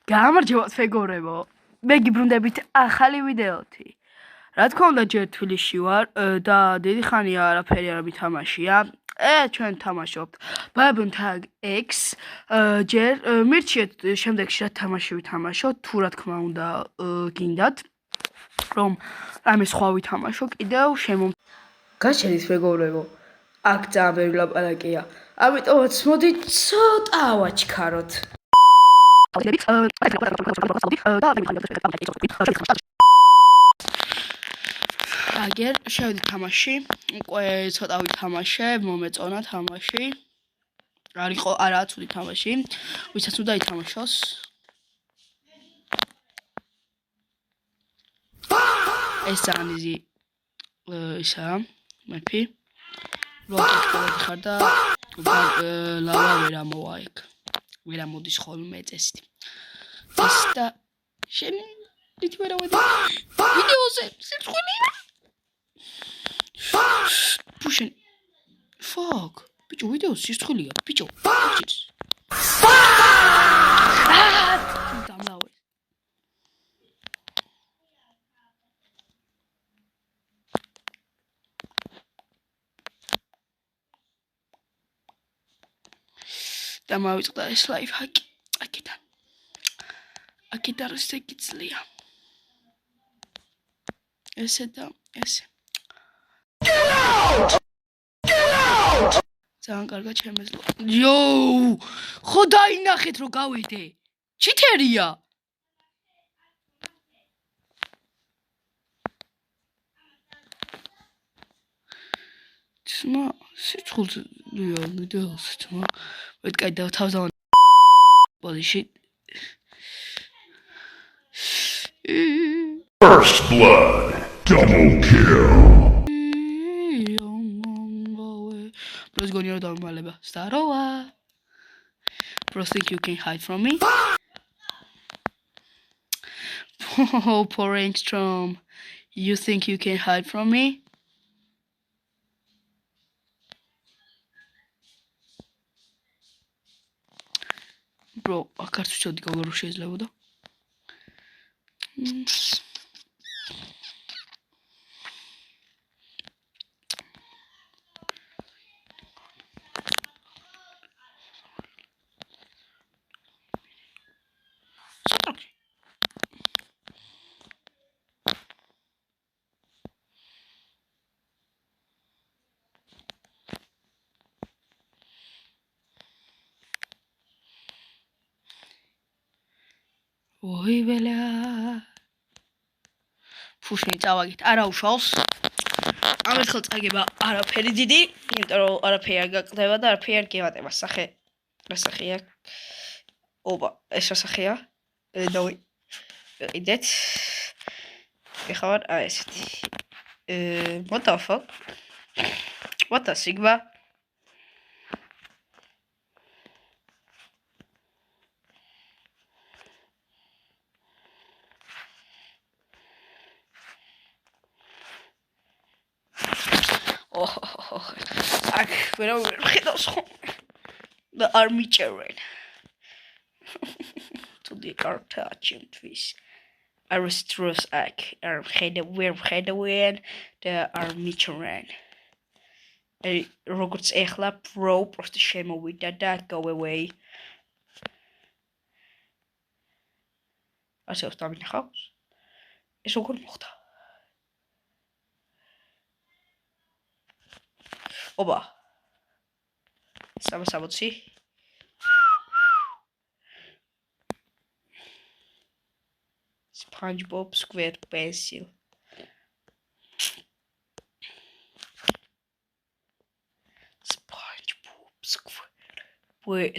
გამარჯობათ მეგობრებო, მე გიბრუნდებით ახალი ვიდეოთი. რა თქმა უნდა, ჯერ თბილისში ვარ და დიდი ხანია არაფერი არ მითამაშია. ჩვენ თამაშობთ Babylon Tag X. ჯერ მირჩიეთ შემდეგში რა თამაში ვითამაშოთ, თუ რა თქმა უნდა გინდათ, რომ რამე სხვა ვითამაშო კიდევ გაჩენით მეგობრებო. აქ ძალიან ბევრი ლაპარაკია. ამიტომაც მოდი ცოტა ავაჩქაროთ. აგერ შევედი თამაში, უკვე ცოტა ვითამაშე, მომეწონა თამაში. არ იყო არაა ცუდი თამაში, ვისაც უნდა ითამაშოს. ეს ძალიან იზი ისაა, მეფი. როაკეთკოვად ხარ და ლავა ვერ ამოვა ეგ. ვერ ამოდის ხოლმე წესით. ეს და შემიძლია ვერ ავედი. ვიდეოზე სიცხვილეა. Pushing. Fuck. Bicho, video სიცხვილეა, bicho. დამლავე. დამავიწყდა ეს ლაიფჰაკი. აქედან რუსე გიძლია. ესე და ესე. ძალიან კარგად შემეძლო. იოუ! ხო დაინახეთ რომ გავედე. ჩითერია. ძმა, სიცხულზე ვიდეოს ძმა. ვეთკაი დავთავაზავ პოლიში. First blood, double kill. Let's go near the Maleba. Start over. Bro, think you can hide from me? Oh, poor Engstrom. You think you can hide from me? Bro, I can't show the color she's level. Ой, бля. Ფუშნი წავაგეთ, არა უშავს. ამერხელ წაგება არაფერი დიდი, იმიტომ რომ არაფერი არ გაკლდება და არაფერი არ გევატება. სახე. რა სახეა? ოპა, ეს რა სახეა? დავი. იდეთ. ეხავარ ესეთი. What the fuck? What the sigma? Ak, where are we? The army terrain. To the Carthaginian twist. Aristos ak, headaway the army terrain. Rogots ეხლა pro просто შემოვიდა და go away. ასე ვსტამინახავს. ეს როგორ მოხდა? Oba. Sabotsi. SpongeBob SquarePants.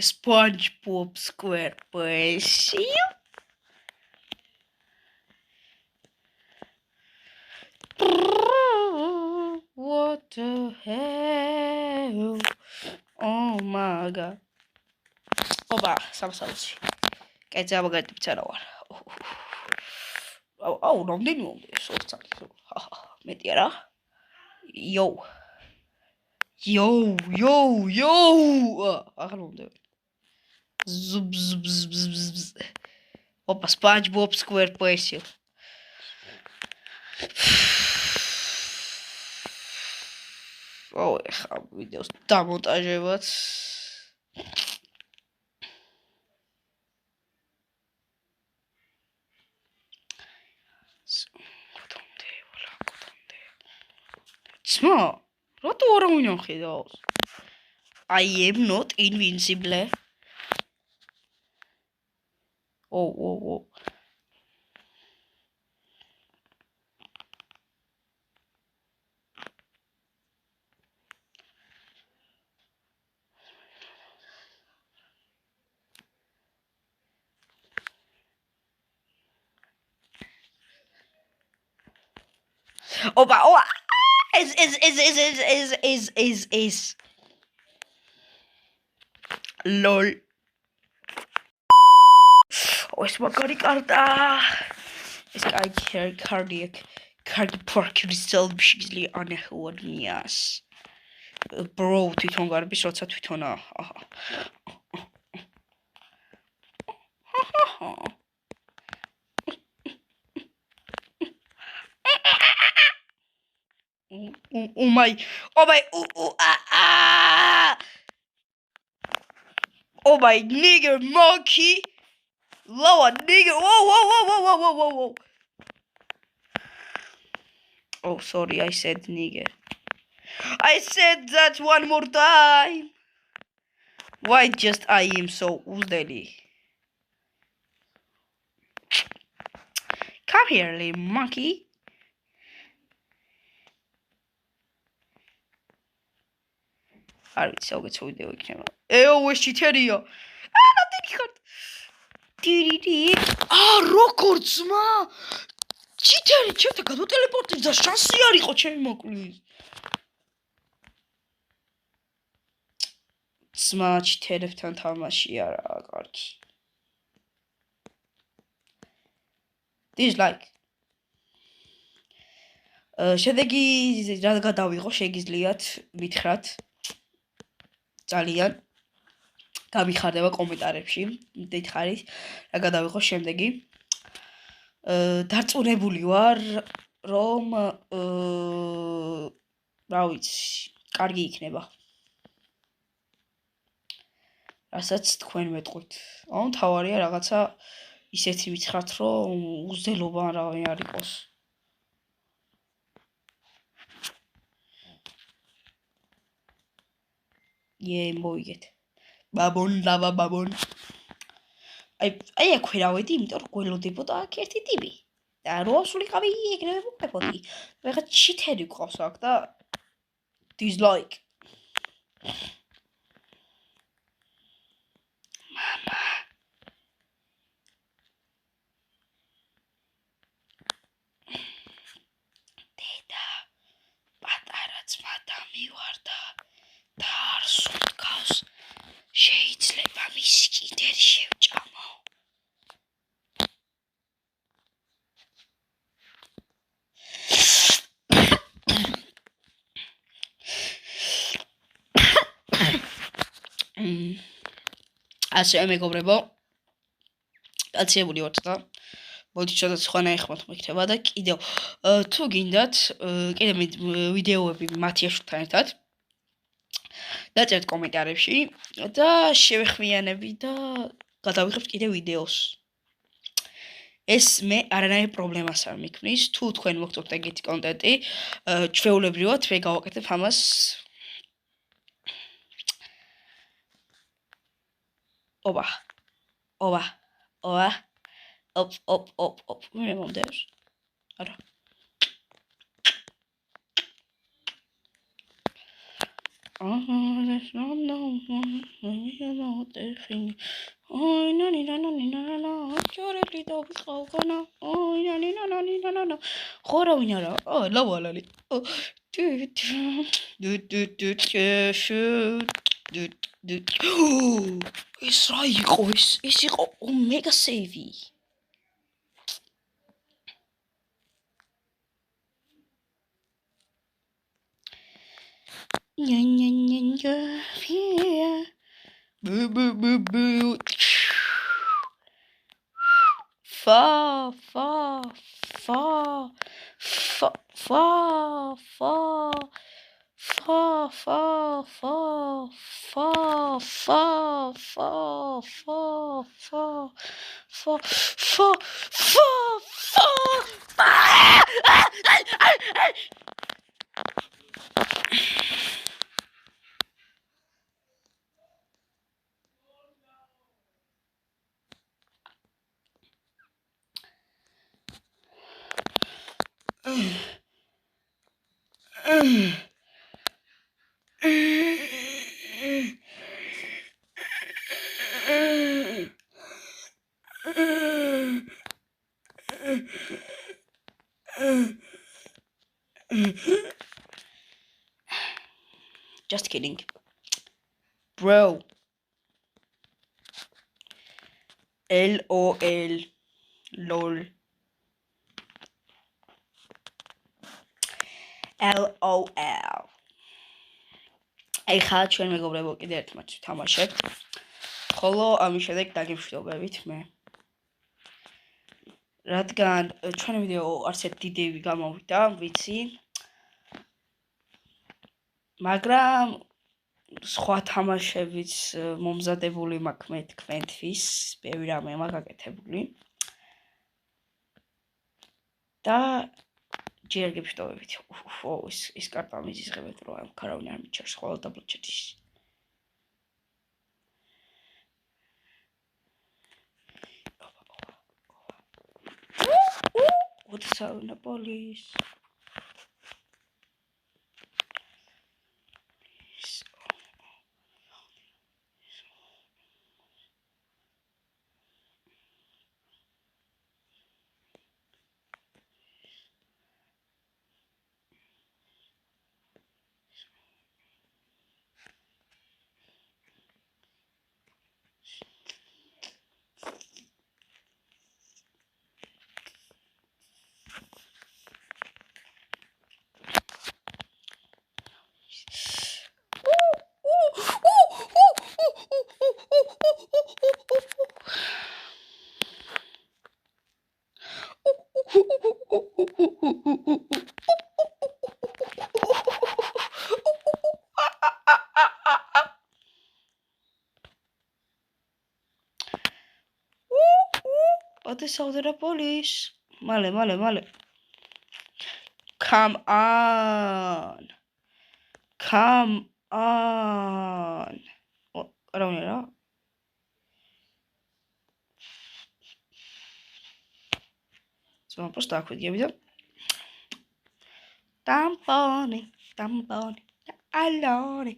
SpongeBob SquarePants. What the hell? Oh my god. Oba, sabotsi. Kijk, daar heb ik het op hoor. Oh, dan dit nu. Zo staat het zo. Met die ra. Yo. Ach, non, Zub. Opa, SpongeBob SquarePants. ეხა ვიდეოს დამონტაჟებაც. ძმა, რატო არ მინახავს? I am not invincible. Oh. Opa, is lol. ეს მაგარი კარტა. ეს კარდი პარკის ძალები შეიძლება ანახოადნიას. Bro, თვითონ გარბის, როცა თვითონა. Oh my, oh my nigger monkey, lower nigger, whoa. Oh, sorry, I said nigger. I said that one more time. Why just I am so uzdeli? Come here, little monkey. არ ვიცი, საუკეთესო ვიდეო იქნება. ეს ჩითერია. ნამდვილი ხარ. როგორ ძმა? ჩითერი, ჩემთან გადმოტელეპორტირდა, შანსი არ იყო ჩემი მოკლის. ძმა, ჩითერებთან თამაში არაა კარგი. Dislike. შედეგი რა გადავიღო, შეგიძლიათ მითხრათ. ძალიან გამიხარდება კომენტარებში, დითხარით, რა გადავიღო შემდეგი. დარწმუნებული ვარ, რომ რა ვიცი, კარგი იქნება. რასაც თქვენ მეტყვით. თავარია რაღაცა ისეთი ვიცხრათ, რომ უზდელობა არავინ არ იყოს. მოიგეთ. ბაბონ. აი აქვე რა ვედი, იმიტომ რომ გველოდებოდა აქ ერთი ტიპი. და რო ასულიყავი ეგრევე მოგდებოდი. ვიღაც ჩითერი გყავს აქ და dislike. მამა. დედა, პატარა ძმა დამივარდა. და არ სუნთქავს, შეიძლება მისი კიდერი შევჭამო. ასე მეგობრებო, კაცებული ვართ და მოდით ცოტა სხვანა ეხმოთ მიქნება და კიდევ თუ გინდათ კიდევ ვიდეოები მათიაშვილთან ერთად დაწერთ კომენტარებში და შევეხმიანები და გადავიღებთ კიდევ ვიდეოს. ეს მე არანაირ პრობლემას არ მიქმნის, თუ თქვენ მოგწონთ ეგეთი კონტენტი, ჩვეულებრივად მე გავაკეთებ ამას. ოპ. მე მომდევს. არა. There's no you know the thing. Oh, no, Chore lito bikhaugana. Oh, no. Khora winara. Oh, lawalali. Oh, ეს რა იყო ეს იყო ომეგა სეივი. Just kidding. Bro. LOL. LOL. LOL. ეხლა ჩვენ მეგობრებო კიდე ერთ მატჩს ვთამაშებთ. ხოლო ამის შემდეგ დაგემშვიდობებით მე. რადგან ჩვენი ვიდეო არც ერთ დიდები გამოვიდა, ვიცი. მაგრამ სხვა თამაშებიც მომზადებული მაქვს მე თქვენთვის, ბევრი რამე მაქვს გაკეთებული. და ჯერ გემშვიდობებით. ის კარტა მიზიზღებეთ რომ ამ ქარავინ არ მიჩერს ხოლმე დაბლ ჩატში. What's up, Napolis? What is all the police? Male. Come on. Around here. So I'm просто так вот я видел. Tampone. Allora.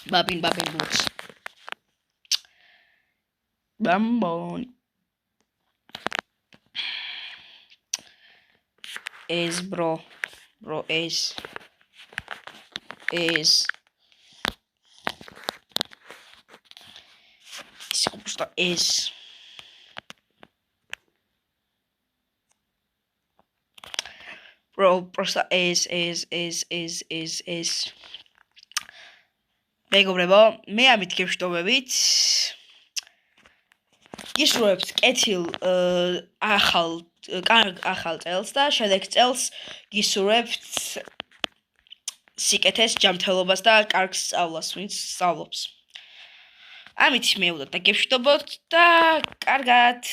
Babin boots. Bambone. Is bro is просто is bro просто is მეგობრებო მე ამით გემშვიდობებით გისურვებთ კეთილ ახალ წელს და შემდეგ წელს გისურვებთ სიკეთეს ჯანმრთელობას და კარგ სწავლას ვინც სწავლობს ამით მე უნდა დაგემშვიდობოთ და კარგად